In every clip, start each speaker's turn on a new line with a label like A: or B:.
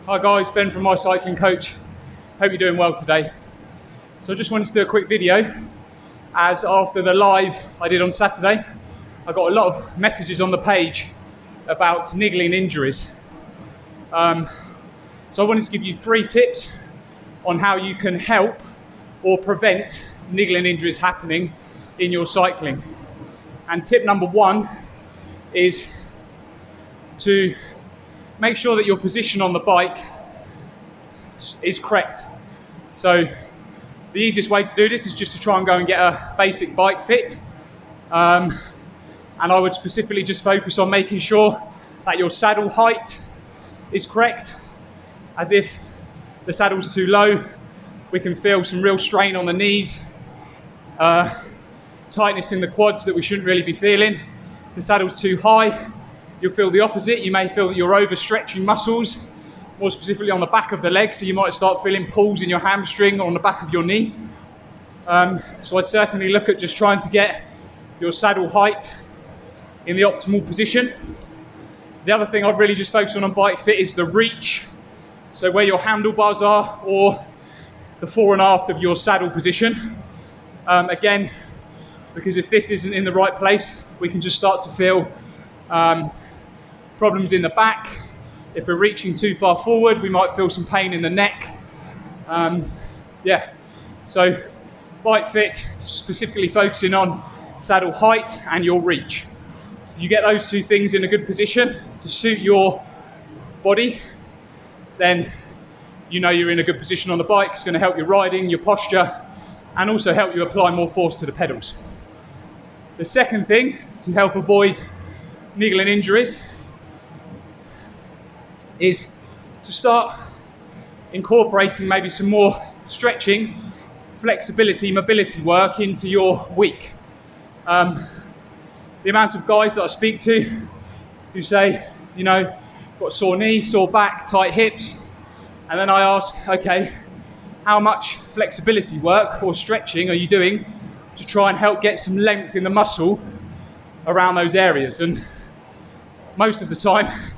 A: Hi guys, Ben from My Cycling Coach. Hope you're doing well today. So I just wanted to do a quick video, as after the live I did on Saturday, I got a lot of messages on the page about niggling injuries. So I wanted to give you 3 tips on how you can help or prevent niggling injuries happening in your cycling. And tip number 1 is to make sure that your position on the bike is correct. So the easiest way to do this is just to try and go and get a basic bike fit. And I would specifically just focus on making sure that your saddle height is correct. As if the saddle's too low, we can feel some real strain on the knees, tightness in the quads that we shouldn't really be feeling. If the saddle's too high, you'll feel the opposite. You may feel that you're overstretching muscles, more specifically on the back of the leg, so you might start feeling pulls in your hamstring or on the back of your knee. So I'd certainly look at just trying to get your saddle height in the optimal position. The other thing I'd really just focus on bike fit is the reach, so where your handlebars are or the fore and aft of your saddle position. Again, because if this isn't in the right place, we can just start to feel problems in the back. If we're reaching too far forward, we might feel some pain in the neck. So bike fit, specifically focusing on saddle height and your reach. If you get those 2 things in a good position to suit your body, then you know you're in a good position on the bike. It's going to help your riding, your posture, and also help you apply more force to the pedals. The second thing to help avoid niggling injuries is to start incorporating maybe some more stretching, flexibility, mobility work into your week. The amount of guys that I speak to who say, you know, got sore knees, sore back, tight hips, and then I ask, okay, how much flexibility work or stretching are you doing to try and help get some length in the muscle around those areas? And most of the time,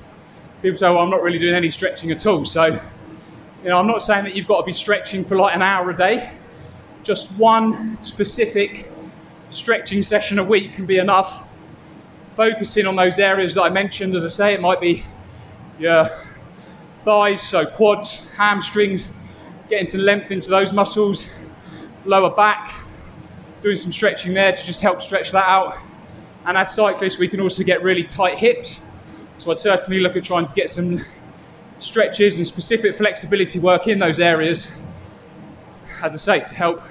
A: people say, well, I'm not really doing any stretching at all. So, you know, I'm not saying that you've got to be stretching for like an hour a day. Just one specific stretching session a week can be enough. Focusing on those areas that I mentioned, as I say, it might be your thighs, so quads, hamstrings, getting some length into those muscles, lower back, doing some stretching there to just help stretch that out. And as cyclists, we can also get really tight hips. So I'd certainly look at trying to get some stretches and specific flexibility work in those areas, as I say, to help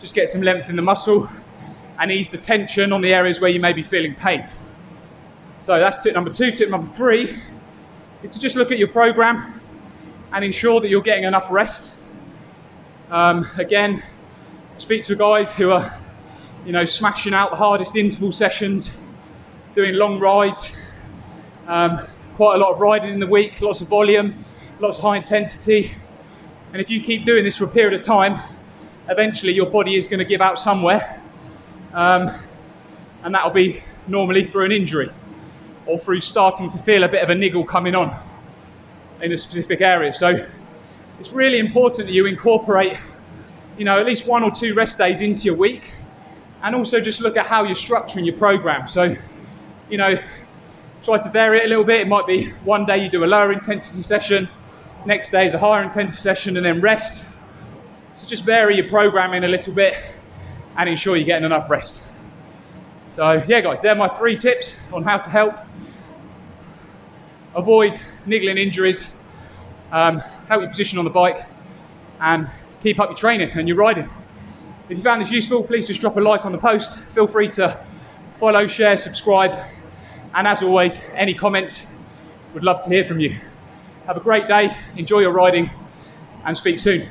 A: just get some length in the muscle and ease the tension on the areas where you may be feeling pain. So that's tip number 2. Tip number 3 is to just look at your program and ensure that you're getting enough rest. Again, speak to guys who are, you know, smashing out the hardest interval sessions, doing long rides, quite a lot of riding in the week, lots of volume, lots of high intensity. And if you keep doing this for a period of time, eventually your body is going to give out somewhere. And that'll be normally through an injury or through starting to feel a bit of a niggle coming on in a specific area. So it's really important that you incorporate, you know, at least 1 or 2 rest days into your week, and also just look at how you're structuring your program. So, you know, try to vary it a little bit. It might be one day you do a lower intensity session, next day is a higher intensity session, and then rest. So just vary your programming a little bit and ensure you're getting enough rest. So yeah guys, they're my 3 tips on how to help avoid niggling injuries, help your position on the bike, and keep up your training and your riding. If you found this useful, please just drop a like on the post. Feel free to follow, share, subscribe, and as always, any comments, would love to hear from you. Have a great day, enjoy your riding, and speak soon.